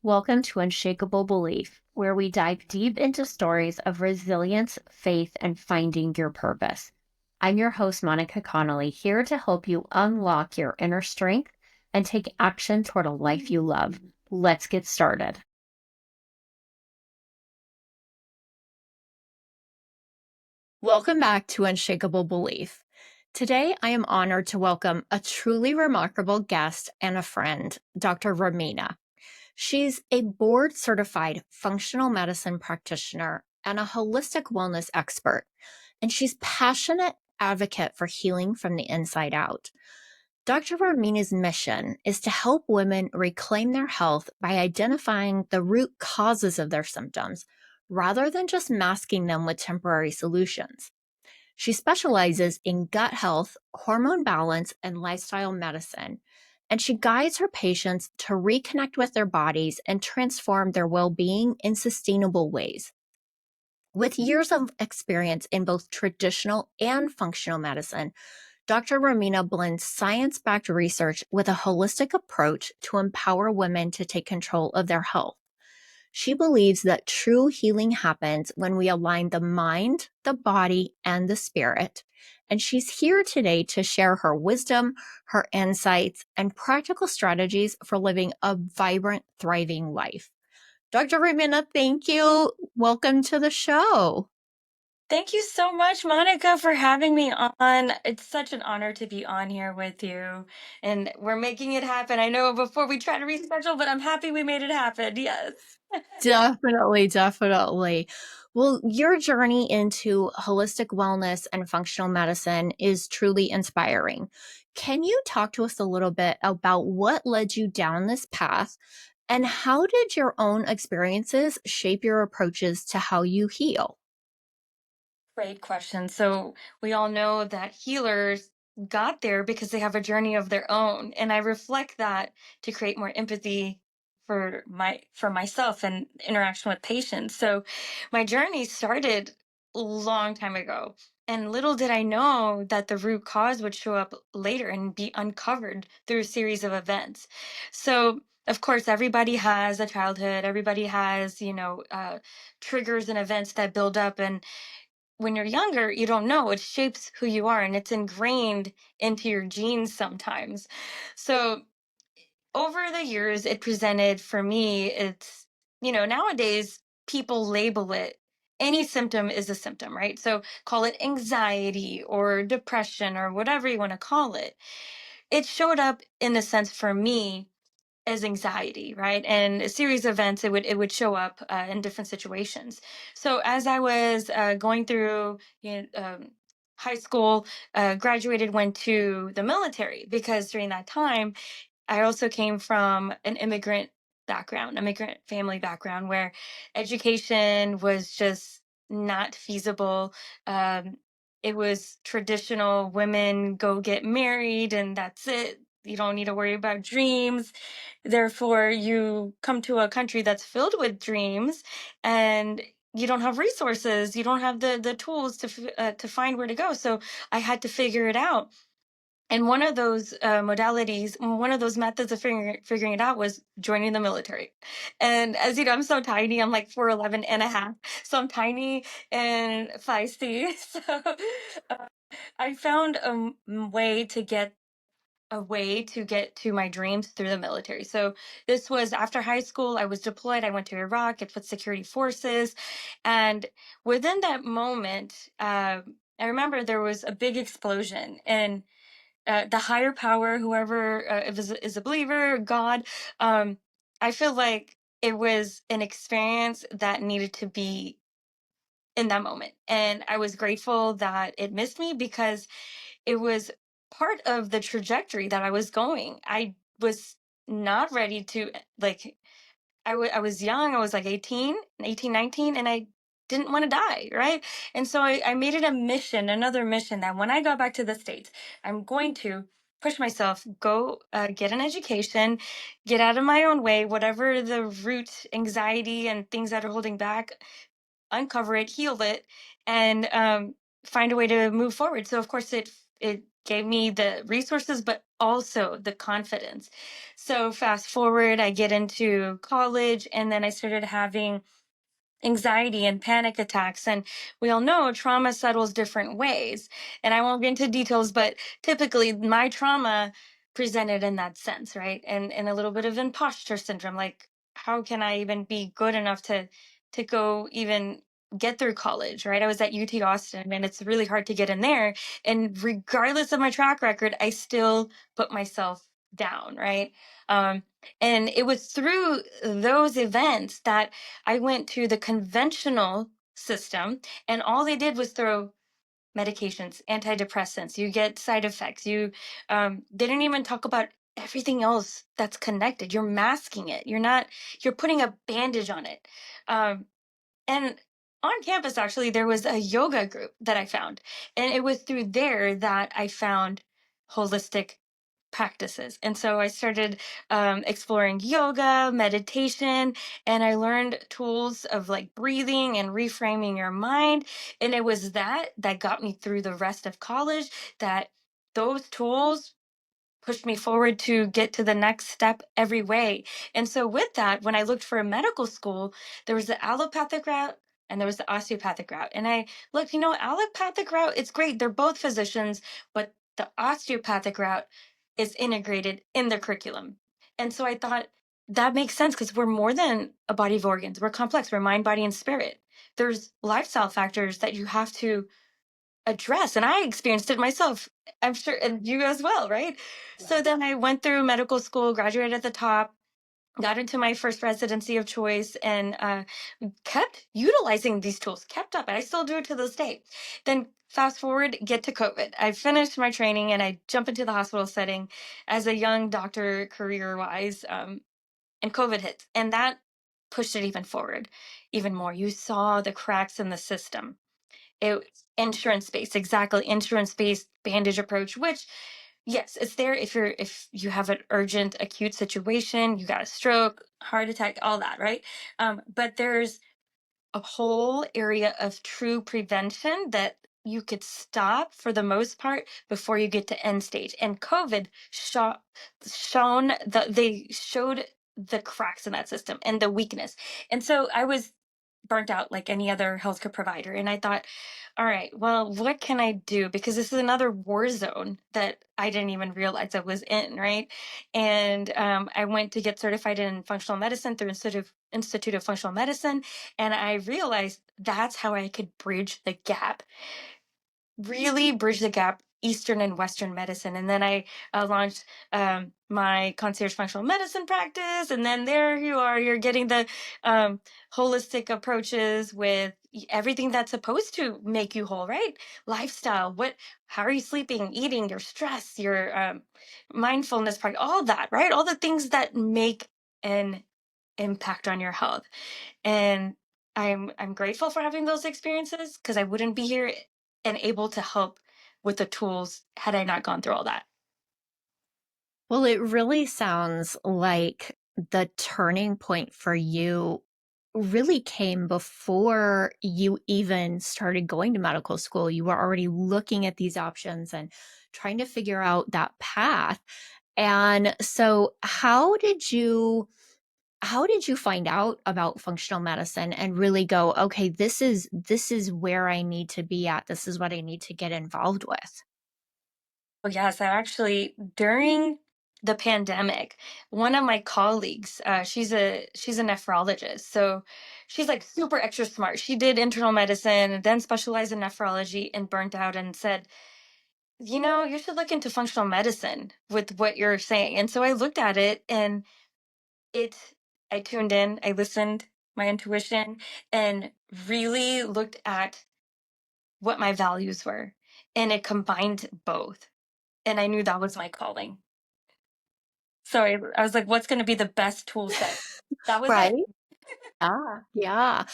Welcome to Unshakable Belief, where we dive deep into stories of resilience, faith, and finding your purpose. I'm your host, Monica Connolly, here to help you unlock your inner strength and take action toward a life you love. Let's get started. Welcome back to Unshakable Belief. Today, I am honored to welcome a truly remarkable guest and a friend, Dr. Remina. She's a board-certified functional medicine practitioner and a holistic wellness expert, and she's passionate advocate for healing from the inside out. Dr. Remina's mission is to help women reclaim their health by identifying the root causes of their symptoms rather than just masking them with temporary solutions. She specializes in gut health, hormone balance, and lifestyle medicine, and she guides her patients to reconnect with their bodies and transform their well-being in sustainable ways. With years of experience in both traditional and functional medicine, Dr. Remina blends science-backed research with a holistic approach to empower women to take control of their health. She believes that true healing happens when we align the mind, the body, and the spirit. And she's here today to share her wisdom, her insights, and practical strategies for living a vibrant, thriving life. Dr. Remina, thank you. Welcome to the show. Thank you so much, Monica, for having me on. It's such an honor to be on here with you. And we're making it happen. I know before we try to reschedule, but I'm happy we made it happen. Yes. Definitely, definitely. Well, your journey into holistic wellness and functional medicine is truly inspiring. Can you talk to us a little bit about what led you down this path and how did your own experiences shape your approaches to how you heal? Great question. So we all know that healers got there because they have a journey of their own. And I reflect that to create more empathy for myself and interaction with patients. So my journey started a long time ago. And little did I know that the root cause would show up later and be uncovered through a series of events. So of course, everybody has a childhood. Everybody has, triggers and events that build up. And when you're younger, you don't know. It shapes who you are and it's ingrained into your genes sometimes. So over the years, it presented for me, nowadays people label it. Any symptom is a symptom, right? So call it anxiety or depression or whatever you want to call it. It showed up in a sense for me as anxiety, right? And a series of events, it would show up in different situations. So as I was going through high school, graduated, went to the military because during that time I also came from an immigrant family background where education was just not feasible. Um, it was traditional women go get married and that's it. You don't need to worry about dreams. Therefore, you come to a country that's filled with dreams and you don't have resources. You don't have the tools to find where to go. So I had to figure it out. And one of those modalities, one of those methods of figuring it out was joining the military. And as you know, I'm so tiny. I'm like 4'11" and a half. So I'm tiny and feisty. So uh, I found a way to get to my dreams through the military. So this was after high school. I was deployed. I went to Iraq. It's with security forces. And within that moment, I remember there was a big explosion and the higher power, whoever is a believer, God, um, I feel like it was an experience that needed to be in that moment. And I was grateful that it missed me because it was part of the trajectory that I was going. I was not ready to like I was young. I was like 18, 19, and I didn't want to die, right? And so I made it a mission, another mission, that when I got back to the States, I'm going to push myself, go get an education, get out of my own way, whatever the root anxiety and things that are holding back, uncover it, heal it, and find a way to move forward. So of course it gave me the resources, but also the confidence. So fast forward, I get into college, and then I started having anxiety and panic attacks. And we all know trauma settles different ways. And I won't get into details, but typically my trauma presented in that sense, right? And a little bit of imposter syndrome. Like, how can I even be good enough to go even get through college, right? I was at UT Austin, and it's really hard to get in there. And regardless of my track record, I still put myself down, right? Um, and it was through those events that I went to the conventional system, and all they did was throw medications, antidepressants. You get side effects. They didn't even talk about everything else that's connected. You're masking it. You're putting a bandage on it. Um, and on campus, actually, there was a yoga group that I found. And it was through there that I found holistic practices. And so I started exploring yoga, meditation, and I learned tools of like breathing and reframing your mind. And it was that got me through the rest of college, that those tools pushed me forward to get to the next step every way. And so with that, when I looked for a medical school, there was the allopathic route and there was the osteopathic route. And I looked, allopathic route, it's great. They're both physicians, but the osteopathic route is integrated in the curriculum. And so I thought that makes sense because we're more than a body of organs. We're complex. We're mind, body, and spirit. There's lifestyle factors that you have to address, and I experienced it myself. I'm sure, and you as well, right? So then I went through medical school, graduated at the top, got into my first residency of choice, and kept utilizing these tools, kept up, and I still do it to this day. Then fast forward, get to COVID. I finished my training and I jump into the hospital setting as a young doctor, career wise, and COVID hits, and that pushed it even forward, even more. You saw the cracks in the system. It insurance based, exactly, insurance based bandage approach, which yes, it's there if you have an urgent acute situation, you got a stroke, heart attack, all that, right? But there's a whole area of true prevention that you could stop for the most part before you get to end stage. And COVID they showed the cracks in that system and the weakness. And so I was burnt out like any other healthcare provider. And I thought, all right, well, what can I do? Because this is another war zone that I didn't even realize I was in, right? And I went to get certified in functional medicine through Institute of Functional Medicine. And I realized that's how I could bridge the gap, really bridge the gap, Eastern and Western medicine. And then I launched my concierge functional medicine practice. And then there you are, you're getting the holistic approaches with everything that's supposed to make you whole, right? Lifestyle, how are you sleeping, eating, your stress, your mindfulness, all that, right? All the things that make an impact on your health. And I'm grateful for having those experiences because I wouldn't be here and able to help with the tools had I not gone through all that. Well, it really sounds like the turning point for you really came before you even started going to medical school. You were already looking at these options and trying to figure out that path. And so how did you find out about functional medicine and really go, okay, this is where I need to be at. This is what I need to get involved with. Oh yes, I actually during the pandemic, one of my colleagues, she's a nephrologist, so she's like super extra smart. She did internal medicine and then specialized in nephrology and burnt out and said, you should look into functional medicine with what you're saying. And so I looked at it, and it I tuned in, I listened, my intuition, and really looked at what my values were. And it combined both. And I knew that was my calling. So I was like, what's going to be the best tool set? That was Right? it. Yeah.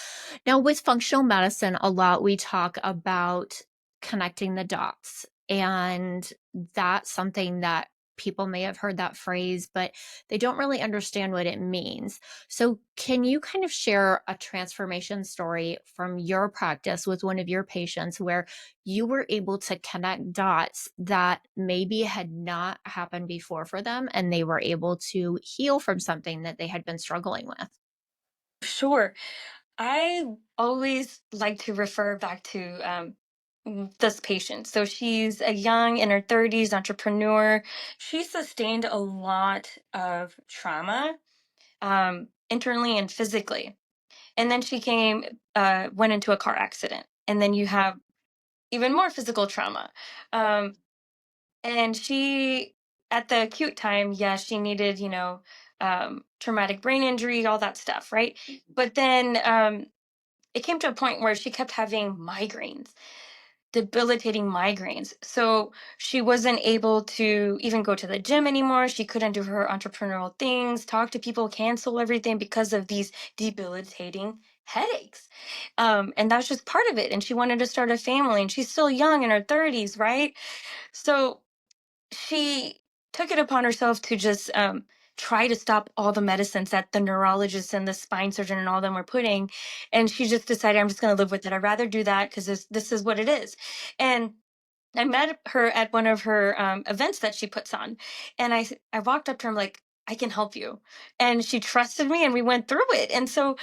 Now, with functional medicine, a lot we talk about connecting the dots. And that's something that people may have heard that phrase, but they don't really understand what it means. So, can you kind of share a transformation story from your practice with one of your patients where you were able to connect dots that maybe had not happened before for them and they were able to heal from something that they had been struggling with? Sure. I always like to refer back to this patient. So she's a young, in her 30s entrepreneur. She sustained a lot of trauma, internally and physically. And then went into a car accident. And then you have even more physical trauma. Um, and she, at the acute time, yeah, she needed, traumatic brain injury, all that stuff, right? But then it came to a point where she kept having migraines, debilitating migraines. So she wasn't able to even go to the gym anymore. She couldn't do her entrepreneurial things, talk to people, cancel everything because of these debilitating headaches. And that's just part of it. And she wanted to start a family, and she's still young in her 30s, right? So she took it upon herself to just try to stop all the medicines that the neurologist and the spine surgeon and all them were putting. And she just decided, I'm just going to live with it. I'd rather do that because this is what it is. And I met her at one of her events that she puts on. And I walked up to her, I'm like, I can help you. And she trusted me, and we went through it. And so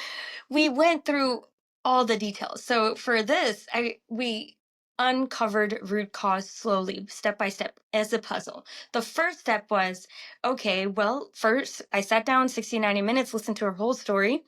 we went through all the details. So for this, I we uncovered root cause slowly, step by step, as a puzzle. The first step was, okay, well, first I sat down 60, 90 minutes, listened to her whole story,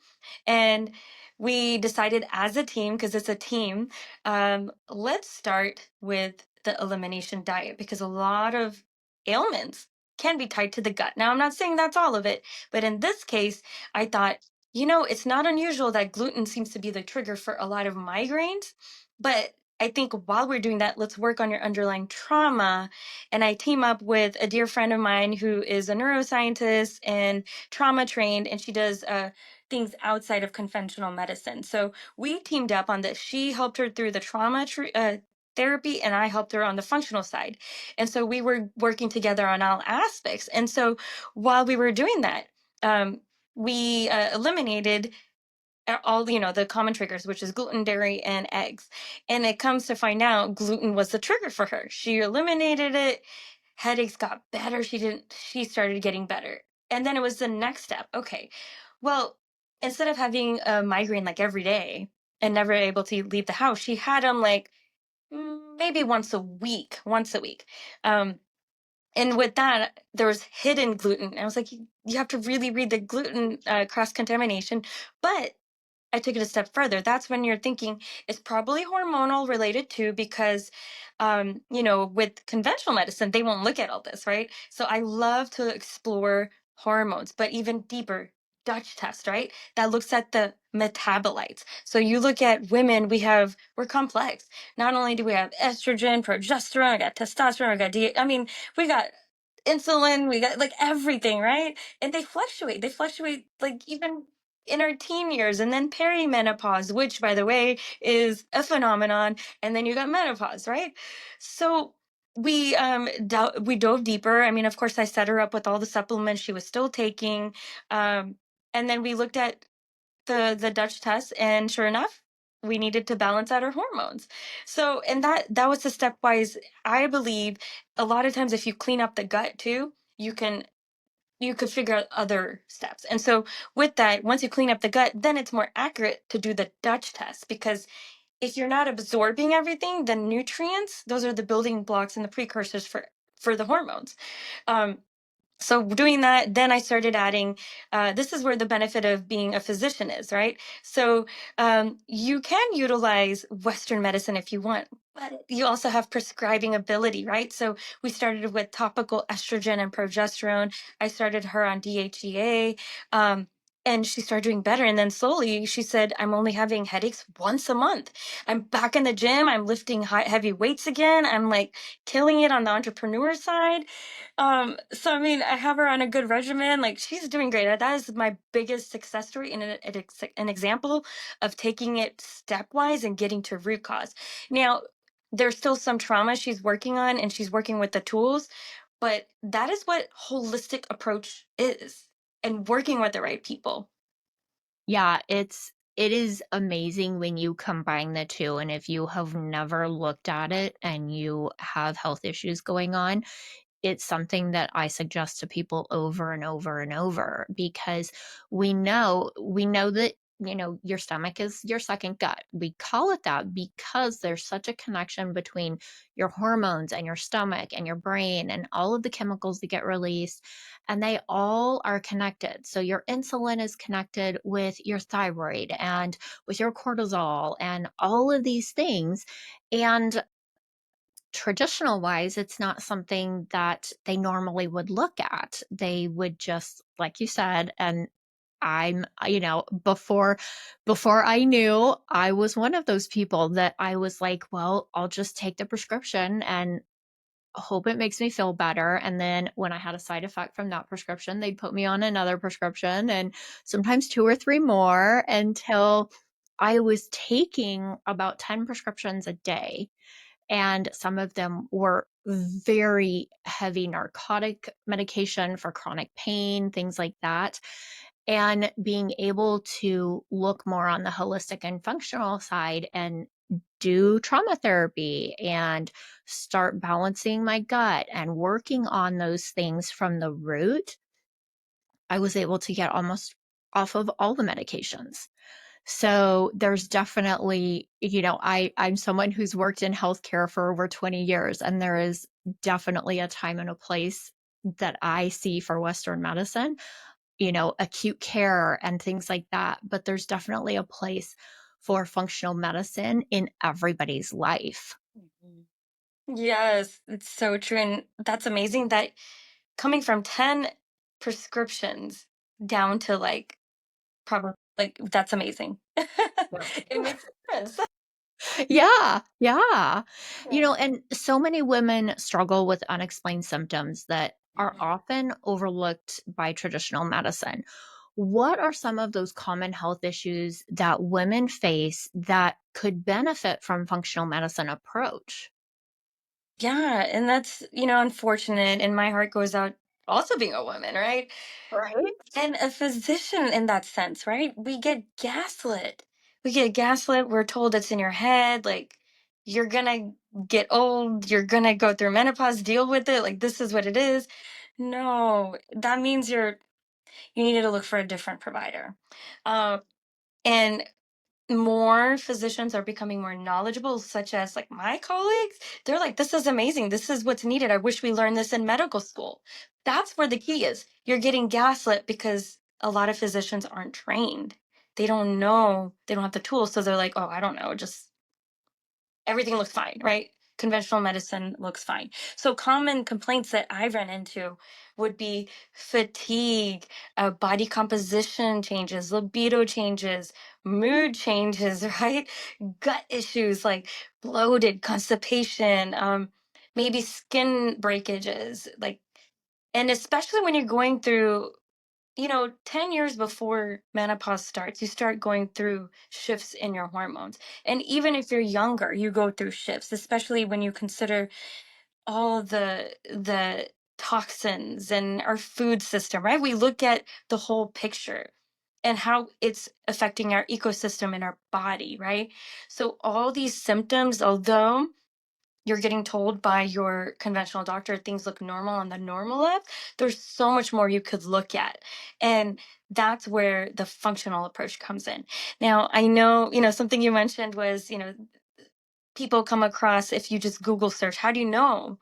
and we decided as a team, because it's a team, let's start with the elimination diet, because a lot of ailments can be tied to the gut. Now, I'm not saying that's all of it, but in this case, I thought, it's not unusual that gluten seems to be the trigger for a lot of migraines, but I think while we're doing that, let's work on your underlying trauma. And I team up with a dear friend of mine who is a neuroscientist and trauma trained, and she does things outside of conventional medicine. So we teamed up on this. She helped her through the therapy, and I helped her on the functional side. And so we were working together on all aspects. And so while we were doing that, we eliminated all the common triggers, which is gluten, dairy, and eggs. And it comes to find out gluten was the trigger for her. She eliminated it. Headaches got better. She started getting better. And then it was the next step. Okay, well, instead of having a migraine like every day and never able to leave the house, she had them like maybe once a week. Um, and with that, there was hidden gluten. I was like, you have to really read the gluten cross contamination. But I took it a step further. That's when you're thinking it's probably hormonal related too, because, with conventional medicine, they won't look at all this, right? So I love to explore hormones, but even deeper, Dutch test, right? That looks at the metabolites. So you look at women, we're complex. Not only do we have estrogen, progesterone, we got testosterone, we got I mean, we got insulin, we got like everything, right? And they fluctuate. They fluctuate like even in our teen years, and then perimenopause, which by the way is a phenomenon, and then you got menopause, right? So we dove deeper. I mean, of course, I set her up with all the supplements she was still taking, um, and then we looked at the Dutch test, and sure enough, we needed to balance out our hormones. So, and that was the stepwise. I believe a lot of times if you clean up the gut too, you could figure out other steps. And so with that, once you clean up the gut, then it's more accurate to do the Dutch test, because if you're not absorbing everything, the nutrients, those are the building blocks and the precursors for the hormones. Um, so doing that, then I started adding, this is where the benefit of being a physician is, right? So you can utilize Western medicine if you want, but you also have prescribing ability, right? So we started with topical estrogen and progesterone. I started her on DHEA, and she started doing better. And then slowly she said, I'm only having headaches once a month. I'm back in the gym. I'm lifting heavy weights again. I'm like killing it on the entrepreneur side. So I mean, I have her on a good regimen. Like she's doing great. That is my biggest success story, and an example of taking it stepwise and getting to root cause. Now, there's still some trauma she's working on, and she's working with the tools. But that is what holistic approach is, and working with the right people. Yeah, it is amazing when you combine the 2, and if you have never looked at it and you have health issues going on, it's something that I suggest to people over and over and over because we know that, your stomach is your second gut. We call it that because there's such a connection between your hormones and your stomach and your brain and all of the chemicals that get released, and they all are connected. So your insulin is connected with your thyroid and with your cortisol and all of these things. And traditional wise, it's not something that they normally would look at. They would just, like you said, and before I knew, I was one of those people that I was like, well, I'll just take the prescription and hope it makes me feel better. And then when I had a side effect from that prescription, they'd put me on another prescription and sometimes 2 or 3 more until I was taking about 10 prescriptions a day, and some of them were very heavy narcotic medication for chronic pain, things like that. And being able to look more on the holistic and functional side and do trauma therapy and start balancing my gut and working on those things from the root, I was able to get almost off of all the medications. So there's definitely, I'm someone who's worked in healthcare for over 20 years, and there is definitely a time and a place that I see for Western medicine, acute care and things like that. But there's definitely a place for functional medicine in everybody's life. Mhm. Yes, it's so true. And that's amazing that coming from 10 prescriptions down to like probably like that's amazing. It makes a difference. Yeah, yeah. Yeah. And so many women struggle with unexplained symptoms that are Mhm. often overlooked by traditional medicine. What are some of those common health issues that women face that could benefit from functional medicine approach? Yeah, and that's, unfortunate. And my heart goes out also being a woman, right? Right? And a physician in that sense, right? We get gaslit. We get gaslit. We're told it's in your head. Like, you're going to get old. You're going to go through menopause, deal with it. Like, this is what it is. No, that means you needed to look for a different provider. Uh, and more physicians are becoming more knowledgeable, such as like my colleagues. They're like, this is amazing. This is what's needed. I wish we learned this in medical school. That's where the key is. You're getting gaslit because a lot of physicians aren't trained. They don't know, they don't have the tools. So they're like, oh, I don't know, just everything looks fine, right? Conventional medicine looks fine. So, common complaints that I run into would be fatigue, body composition changes, libido changes, mood changes, right? Gut issues like bloated, constipation, maybe skin breakages, like, and especially when you're going through 10 years before menopause starts, you start going through shifts in your hormones. And even if you're younger, you go through shifts, especially when you consider all the toxins and our food system, right? We look at the whole picture and how it's affecting our ecosystem in our body, right? So all these symptoms, although you're getting told by your conventional doctor things look normal on the normal lab, there's so much more you could look at. And that's where the functional approach comes in. Now, I know, something you mentioned was, people come across if you just Google search, how do you know?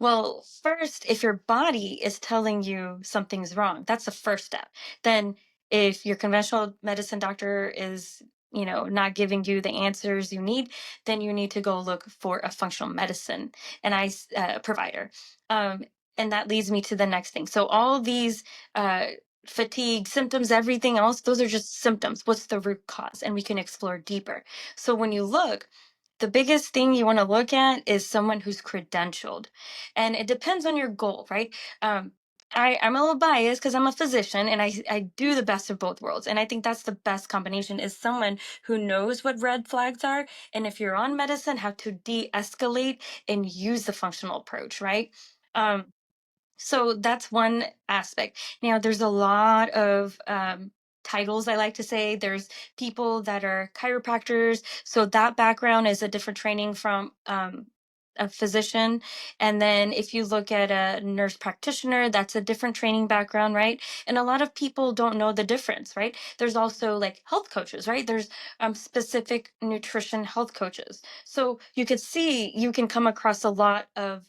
Well, first, if your body is telling you something's wrong, that's the first step. Then, if your conventional medicine doctor is, not giving you the answers you need, then you need to go look for a functional medicine and provider. Um, and that leads me to the next thing. So, all these uh, fatigue symptoms, everything else, those are just symptoms. What's the root cause? And we can explore deeper. So, when you look, the biggest thing you want to look at is someone who's credentialed, and it depends on your goal, right? um, I'm a little biased because I'm a physician and I do the best of both worlds, and I think that's the best combination is someone who knows what red flags are, and if you're on medicine, how to de-escalate and use the functional approach, right? um, So that's one aspect. Now, there's a lot of titles, I like to say. There's people that are chiropractors. So that background is a different training from a physician. And then if you look at a nurse practitioner, that's a different training background, right? And a lot of people don't know the difference, right? There's also like health coaches, right? There's specific nutrition health coaches. So you could see, you can come across a lot of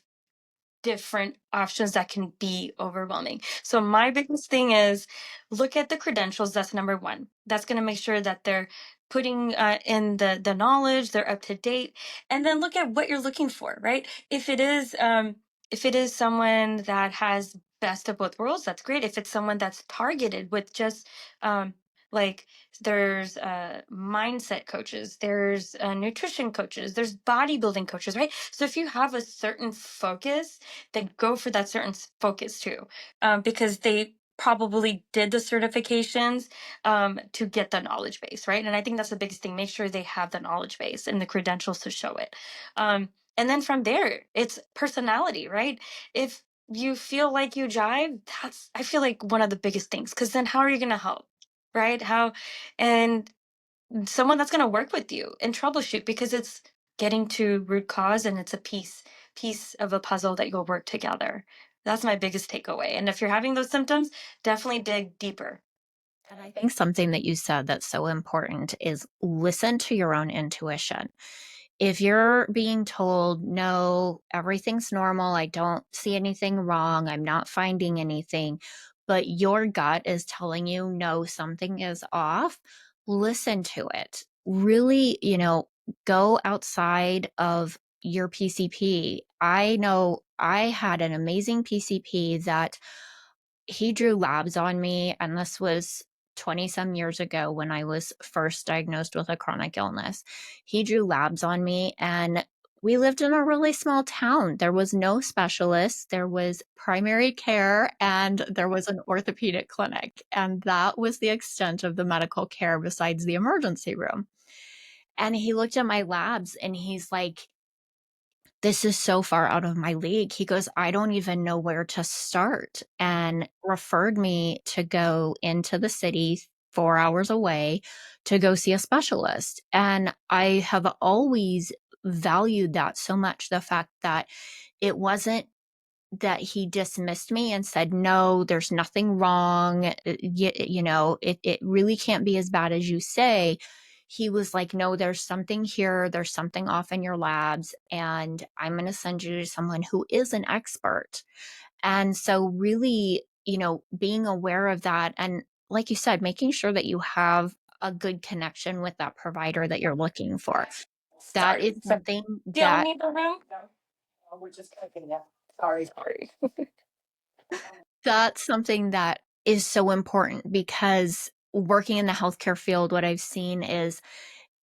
different options that can be overwhelming. So my biggest thing is look at the credentials. That's number one. That's going to make sure that they're putting in the knowledge, they're up to date, and then look at what you're looking for. Right? If it is someone that has best of both worlds, that's great. If it's someone that's targeted with just like there's mindset coaches, there's nutrition coaches, there's bodybuilding coaches, right? So if you have a certain focus, then go for that certain focus too, because they probably did the certifications to get the knowledge base, right? And I think that's the biggest thing. Make sure they have the knowledge base and the credentials to show it. And then from there, it's personality, right? If you feel like you jive, that's, I feel like, one of the biggest things, because then how are you going to help? Right? How, and someone that's going to work with you and troubleshoot, because it's getting to root cause and it's a piece of a puzzle that you'll work together. That's my biggest takeaway. And if you're having those symptoms, definitely dig deeper. And I think something that you said that's so important is listen to your own intuition. If you're being told, no, everything's normal, I don't see anything wrong, I'm not finding anything, but your gut is telling you, no, something is off, listen to it. Really, go outside of your PCP. I know I had an amazing PCP that he drew labs on me, and this was 20 some years ago when I was first diagnosed with a chronic illness. He drew labs on me, and we lived in a really small town. There was no specialist, there was primary care, and there was an orthopedic clinic. And that was the extent of the medical care besides the emergency room. And he looked at my labs and he's like, this is so far out of my league. He goes, I don't even know where to start, and referred me to go into the city 4 hours away to go see a specialist. And I have always valued that so much, the fact that it wasn't that he dismissed me and said, no, there's nothing wrong. It really can't be as bad as you say. He was like, no, there's something here. There's something off in your labs. And I'm going to send you to someone who is an expert. And so, really, being aware of that. And like you said, making sure that you have a good connection with that provider that you're looking for. That Sorry. is something Do you that need the room? No. We're just cooking now. Sorry. Sorry. That's something that is so important, because working in the healthcare field, what I've seen is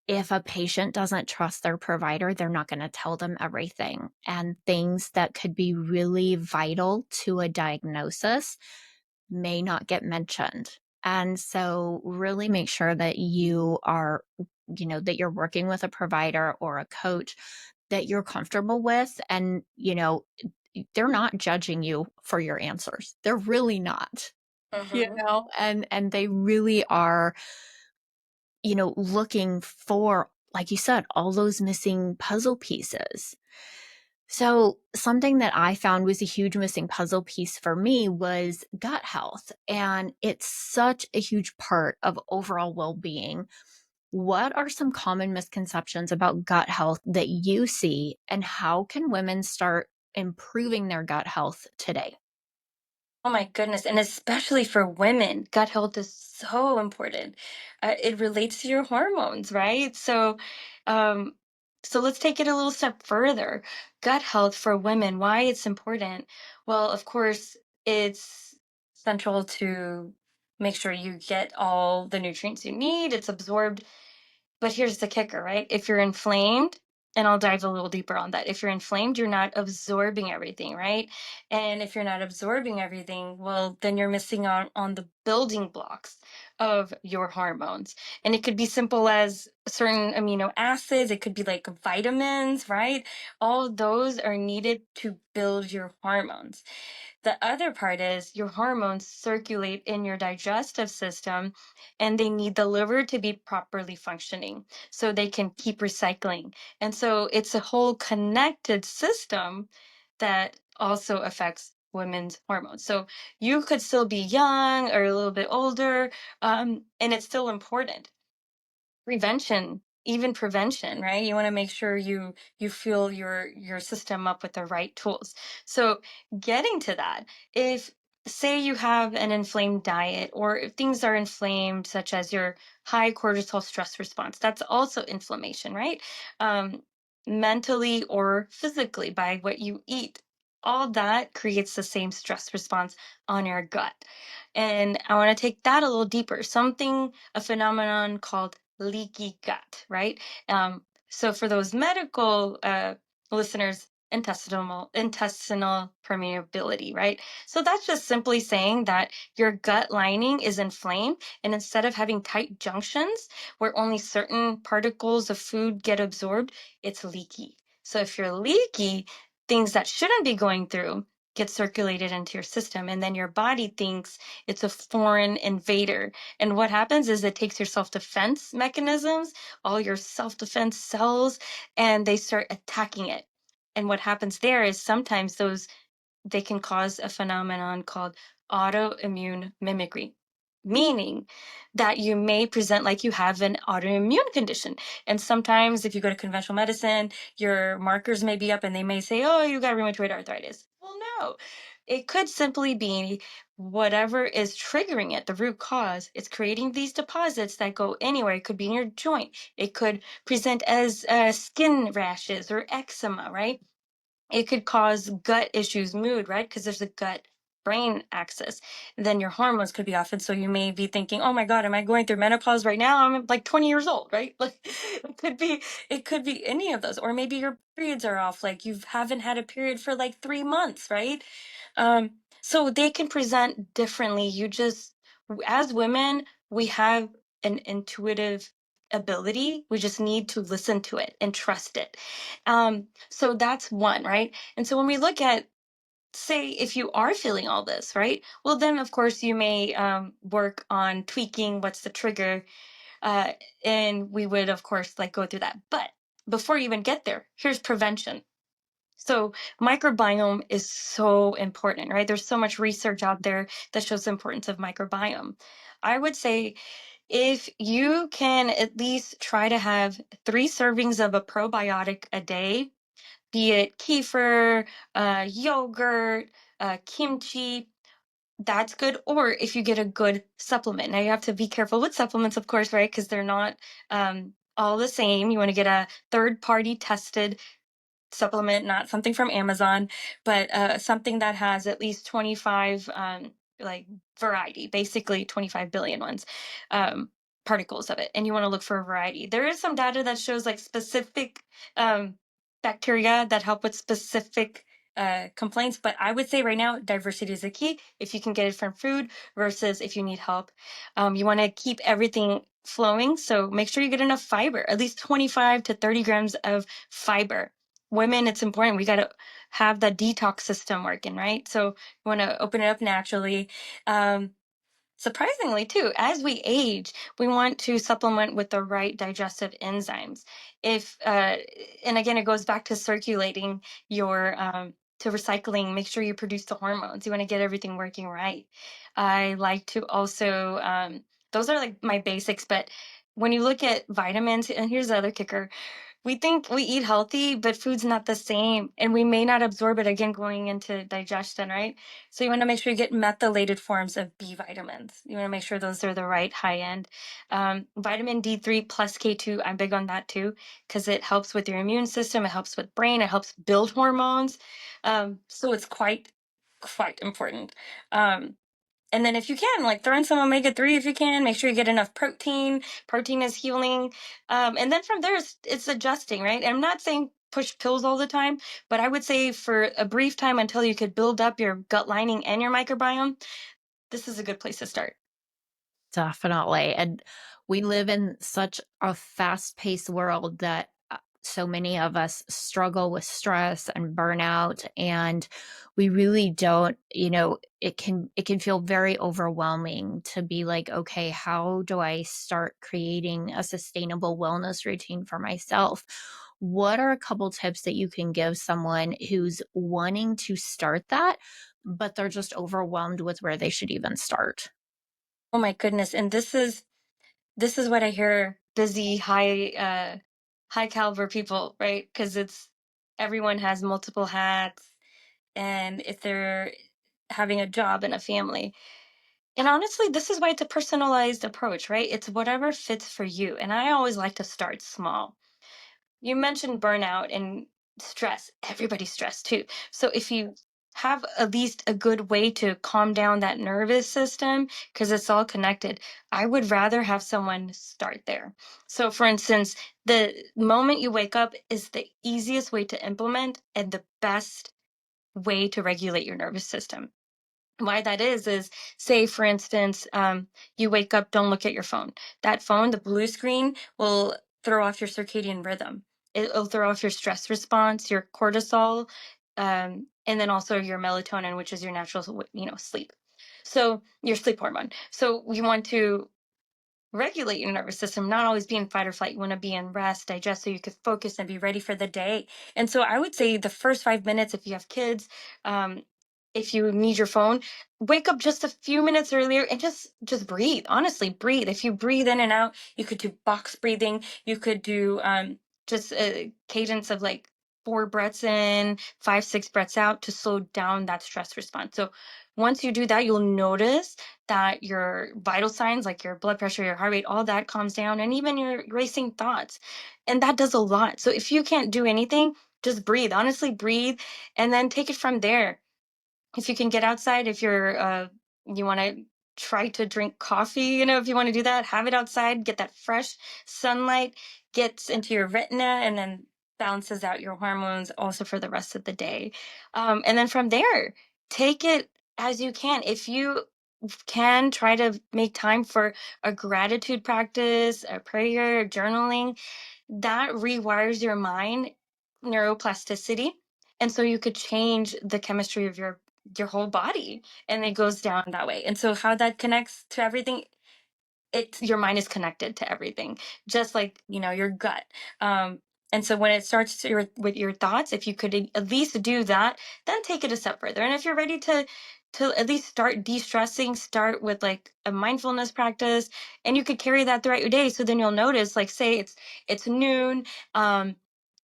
if a patient doesn't trust their provider, they're not going to tell them everything. And things that could be really vital to a diagnosis may not get mentioned. And so, really make sure that that you're working with a provider or a coach that you're comfortable with. And, they're not judging you for your answers. They're really not, Mm-hmm. and they really are, looking for, like you said, all those missing puzzle pieces. So, something that I found was a huge missing puzzle piece for me was gut health. And it's such a huge part of overall well being. What are some common misconceptions about gut health that you see, and how can women start improving their gut health today? Oh my goodness. And especially for women, gut health is so important. It relates to your hormones, right? Um, so let's take it a little step further. Gut health for women, why it's important? Well, of course, it's central to make sure you get all the nutrients you need, it's absorbed. But here's the kicker, right? If you're inflamed, and I'll dive a little deeper on that. If you're inflamed, you're not absorbing everything, right? And if you're not absorbing everything, well, then you're missing out on the building blocks of your hormones. And it could be simple as certain amino acids, it could be like vitamins, right? All those are needed to build your hormones. The other part is your hormones circulate in your digestive system and they need the liver to be properly functioning so they can keep recycling. And so it's a whole connected system that also affects women's hormones. So you could still be young or a little bit older, and it's still important. Prevention, even prevention, right? You want to make sure you fill your system up with the right tools. So getting to that, if say you have an inflamed diet or if things are inflamed such as your high cortisol stress response, that's also inflammation, right? um, Mentally or physically by what you eat, all that creates the same stress response on your gut. And I want to take that a little deeper, something, a phenomenon called leaky gut, right? So for those medical listeners, intestinal permeability, right? So that's just simply saying that your gut lining is inflamed, and instead of having tight junctions where only certain particles of food get absorbed, it's leaky. So if you're leaky, things that shouldn't be going through get circulated into your system, and then your body thinks it's a foreign invader. And what happens is it takes your self-defense mechanisms, all your self-defense cells, and they start attacking it. And what happens there is sometimes those they can cause a phenomenon called autoimmune mimicry, meaning that you may present like you have an autoimmune condition. And sometimes, if you go to conventional medicine, your markers may be up and they may say, oh, you got rheumatoid arthritis. Well, no, it could simply be whatever is triggering it, the root cause. It's creating these deposits that go anywhere. It could be in your joint, it could present as skin rashes or eczema, right? It could cause gut issues, mood, right? Because there's a gut brain axis. Then your hormones could be off. And so you may be thinking, oh my God, am I going through menopause right now? I'm like 20 years old, right? Like it could be any of those. Or maybe your periods are off, like you haven't had a period for like 3 months, right? So they can present differently. As women, we have an intuitive ability. We just need to listen to it and trust it. So that's one, right? And so when we look at, say, if you are feeling all this, right? Well, then of course you may work on tweaking what's the trigger, uh, and we would of course like go through that. But before you even get there, here's prevention. So microbiome is so important, right? There's so much research out there that shows the importance of microbiome. I would say if you can at least try to have 3 servings of a probiotic a day, be it kefir, yogurt, kimchi, that's good. Or if you get a good supplement. Now you have to be careful with supplements, of course, right? Because they're not all the same. You want to get a third party tested supplement, not something from Amazon, but something that has at least 25 like variety, basically 25 billion ones, um, particles of it. And you want to look for a variety. There is some data that shows like specific um, bacteria that help with specific complaints, but I would say right now diversity is the key. If you can get it from food versus if you need help, you want to keep everything flowing. So make sure you get enough fiber, at least 25 to 30 grams of fiber. Women, it's important. We got to have the detox system working, right? So you want to open it up naturally. Um, Surprisingly, too, as we age, we want to supplement with the right digestive enzymes. If and again, it goes back to circulating your to recycling. Make sure you produce the hormones. You want to get everything working right. I like to also those are like my basics, but when you look at vitamins, and here's the other kicker, we think we eat healthy, but food's not the same, and we may not absorb it again going into digestion, right? So you want to make sure you get methylated forms of B vitamins. You want to make sure those are the right high end. Vitamin D3 plus K2, I'm big on that too, because it helps with your immune system, it helps with brain, it helps build hormones. So it's quite important. Um, and then if you can, like throw in some omega-3 if you can, make sure you get enough protein. Protein is healing. And then from there, it's adjusting, right? And I'm not saying push pills all the time, but I would say for a brief time until you could build up your gut lining and your microbiome, this is a good place to start. Definitely. And we live in such a fast-paced world that so many of us struggle with stress and burnout, and we really don't, it can feel very overwhelming to be like, okay, how do I start creating a sustainable wellness routine for myself? What are a couple tips that you can give someone who's wanting to start that, but they're just overwhelmed with where they should even start? Oh my goodness. And this is what I hear busy, high caliber people, right? Because it's everyone has multiple hats, and if they're having a job and a family. And honestly, this is why it's a personalized approach, right? It's whatever fits for you. And I always like to start small. You mentioned burnout and stress. Everybody's stressed too. So if you have at least a good way to calm down that nervous system, because it's all connected, I would rather have someone start there. So, for instance, the moment you wake up is the easiest way to implement and the best way to regulate your nervous system. Why that is say for instance, you wake up, don't look at your phone. That phone, the blue screen, will throw off your circadian rhythm. It'll throw off your stress response, your cortisol, and then also your melatonin, which is your natural sleep. So your sleep hormone. So we want to regulate your nervous system, not always be in fight or flight. You want to be in rest, digest, so you can focus and be ready for the day. And so I would say the first 5 minutes, if you have kids, um, if you need your phone, wake up just a few minutes earlier and just breathe. Honestly, breathe. If you breathe in and out, you could do box breathing. You could do just a cadence of like 4 breaths in, 5, 6 breaths out to slow down that stress response. So once you do that, you'll notice that your vital signs like your blood pressure, your heart rate, all that calms down, and even your racing thoughts. And that does a lot. So if you can't do anything, just breathe. Honestly, breathe and then take it from there. If you can get outside, if you want to try to drink coffee, if you want to do that, have it outside, get that fresh sunlight, gets into your retina, and then balances out your hormones also for the rest of the day. And then from there, take it as you can. If you can try to make time for a gratitude practice, a prayer, journaling, that rewires your mind, neuroplasticity. And so you could change the chemistry of your whole body, and it goes down that way. And so how that connects to everything, it's your mind is connected to everything, just like your gut. um and so when it starts with your thoughts, if you could at least do that, then take it a step further. And if you're ready to at least start de-stressing, start with like a mindfulness practice, and you could carry that throughout your day. So then you'll notice, like, say it's noon, um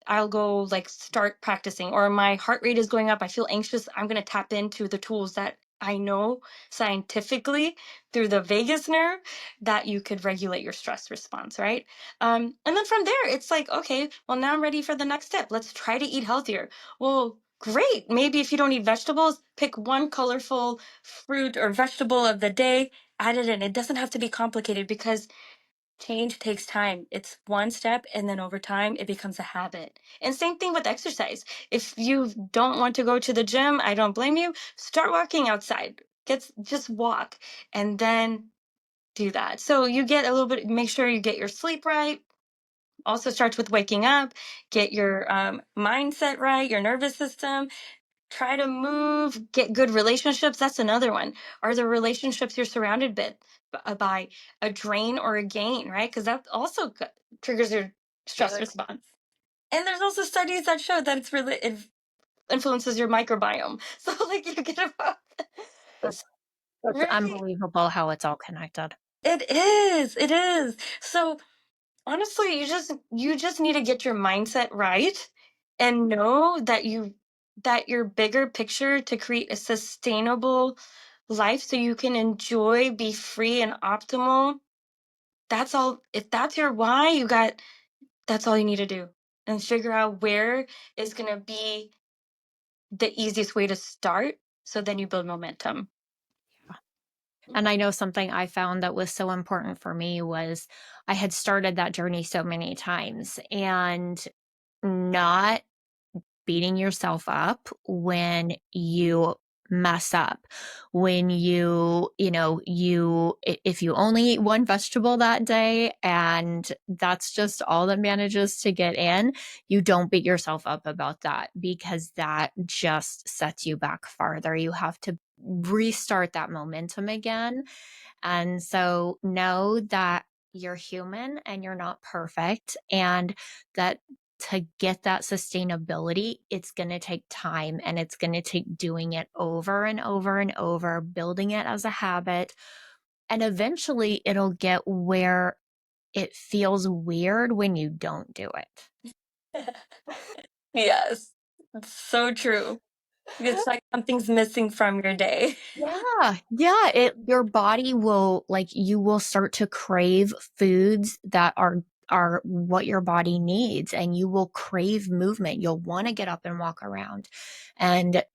I'll go like start practicing, or my heart rate is going up. I feel anxious. I'm going to tap into the tools that I know scientifically through the vagus nerve that you could regulate your stress response, right? And then from there, it's like, okay, well, now I'm ready for the next step. Let's try to eat healthier. Well, great. Maybe if you don't eat vegetables, pick one colorful fruit or vegetable of the day, add it in. It doesn't have to be complicated because change takes time. It's one step, and then over time, it becomes a habit. And same thing with exercise. If you don't want to go to the gym, I don't blame you. Start walking outside. Just walk, and then do that. So you get a little bit, make sure you get your sleep right. Also starts with waking up, get your mindset right, your nervous system. Try to move, get good relationships. That's another one. Are the relationships you're surrounded by a drain or a gain, right? Because that also triggers your stress response. And there's also studies that show that it influences your microbiome. So, like, you get about It's right. unbelievable how it's all connected. It is. It is. So honestly, you just need to get your mindset right and know that your bigger picture to create a sustainable life so you can enjoy, be free and optimal. That's all. If that's your why, that's all you need to do. And figure out where is going to be the easiest way to start, so then you build momentum. And I know something I found that was so important for me was I had started that journey so many times, and not beating yourself up when you mess up. When if you only eat one vegetable that day and that's just all that manages to get in, you don't beat yourself up about that because that just sets you back farther. You have to restart that momentum again. And so know that you're human and you're not perfect, and that to get that sustainability, it's going to take time and it's going to take doing it over and over and over, building it as a habit. And eventually it'll get where it feels weird when you don't do it. Yes, it's so true. It's like something's missing from your day. Yeah, yeah, your body will you will start to crave foods that are what your body needs, and you will crave movement. You'll want to get up and walk around. And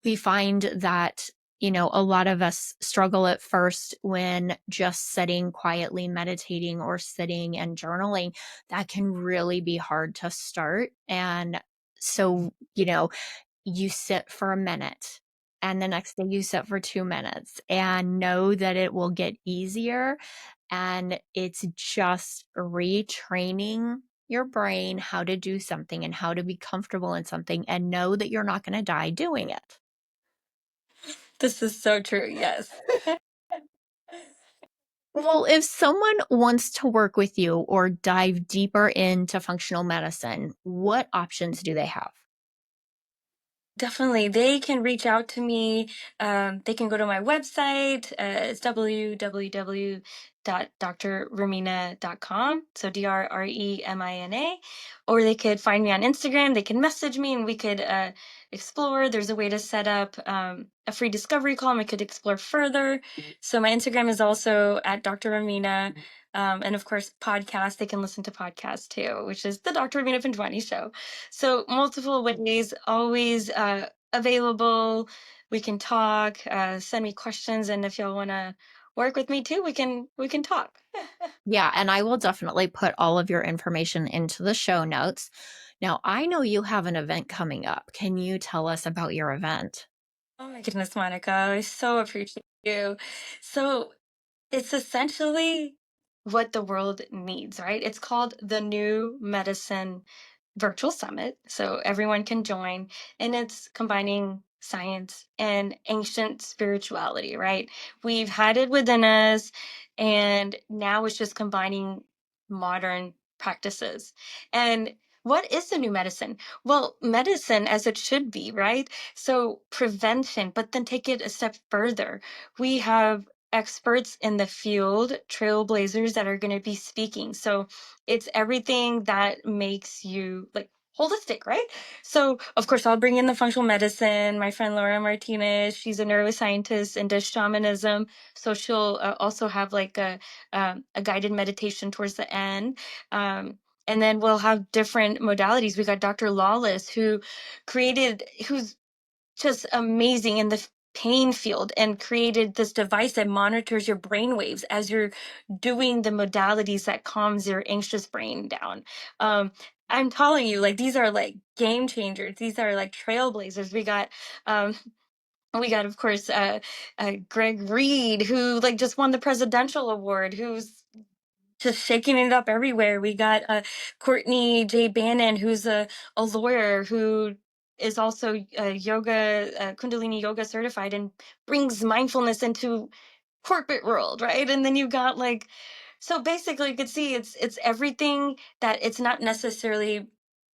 we find that a lot of us struggle at first when just sitting quietly meditating or sitting and journaling. That can really be hard to start. And so, you sit for a minute and the next day you sit for 2 minutes, and know that it will get easier. And it's just retraining your brain how to do something and how to be comfortable in something, and know that you're not going to die doing it. This is so true. Yes. Well, if someone wants to work with you or dive deeper into functional medicine, what options do they have? Definitely. They can reach out to me. They can go to my website. It's www.drremina.com. So DRREMINA. Or they could find me on Instagram. They can message me and we could explore. There's a way to set up a free discovery call and we could explore further. So my Instagram is also at Dr. Remina. And of course, podcasts, they can listen to podcasts too, which is the Dr. Remina Panjwani show. So multiple ways, always available. We can talk, send me questions, and if y'all want to work with me too, we can talk. Yeah, and I will definitely put all of your information into the show notes. Now, I know you have an event coming up. Can you tell us about your event? Oh my goodness, Monica, I so appreciate you. So it's essentially what the world needs, right? It's called the New Medicine Virtual Summit. So everyone can join, and it's combining science and ancient spirituality, right? We've had it within us, and now it's just combining modern practices. And what is the new medicine? Well, medicine as it should be, right? So prevention, but then take it a step further. We have experts in the field, trailblazers that are going to be speaking. So it's everything that makes you like holistic, right? So, of course, I'll bring in the functional medicine. My friend Laura Martinez, she's a neuroscientist and does shamanism. So she'll also have like a guided meditation towards the end. And then we'll have different modalities. We got Dr. Lawless, who's just amazing in the pain field and created this device that monitors your brain waves as you're doing the modalities that calms your anxious brain down. I'm telling you, like, these are like game changers. These are like trailblazers. Um, we got, of course, Greg Reed, who like just won the presidential award, who's just shaking it up everywhere. We got Courtney J. Bannon, who's a lawyer who is also Kundalini yoga certified and brings mindfulness into corporate world, right? And then you got like, so basically you could see it's everything that it's not necessarily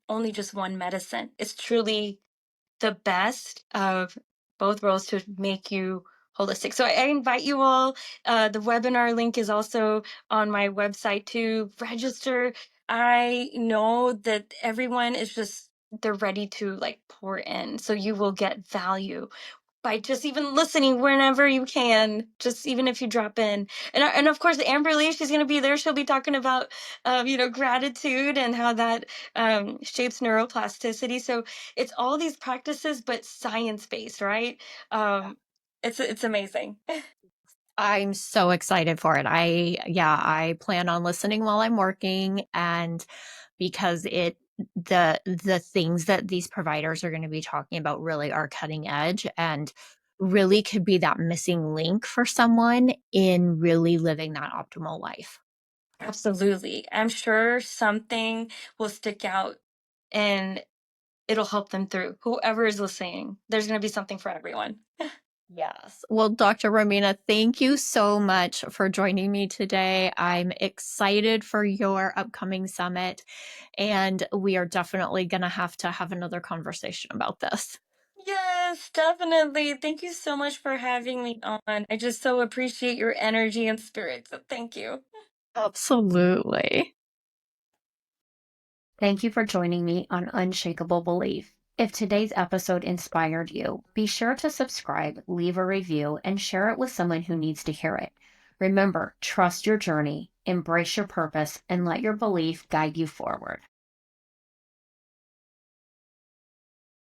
only just one medicine. It's truly the best of both worlds to make you holistic. So I invite you all. The webinar link is also on my website to register. I know that everyone is just they're ready to like pour in, so you will get value by just even listening whenever you can, just even if you drop in. And of course, Amber Lee, she's going to be there. She'll be talking about, gratitude and how that shapes neuroplasticity. So it's all these practices, but science based, right? It's amazing. I'm so excited for it. I plan on listening while I'm working, and because the things that these providers are going to be talking about really are cutting edge and really could be that missing link for someone in really living that optimal life. Absolutely. I'm sure something will stick out and it'll help them through. Whoever is listening, there's going to be something for everyone. Yes. Well, Dr. Romina, thank you so much for joining me today. I'm excited for your upcoming summit, and we are definitely going to have another conversation about this. Yes, definitely. Thank you so much for having me on. I just so appreciate your energy and spirit. So thank you. Absolutely. Thank you for joining me on Unshakable Belief. If today's episode inspired you, be sure to subscribe, leave a review, and share it with someone who needs to hear it. Remember, trust your journey, embrace your purpose, and let your belief guide you forward.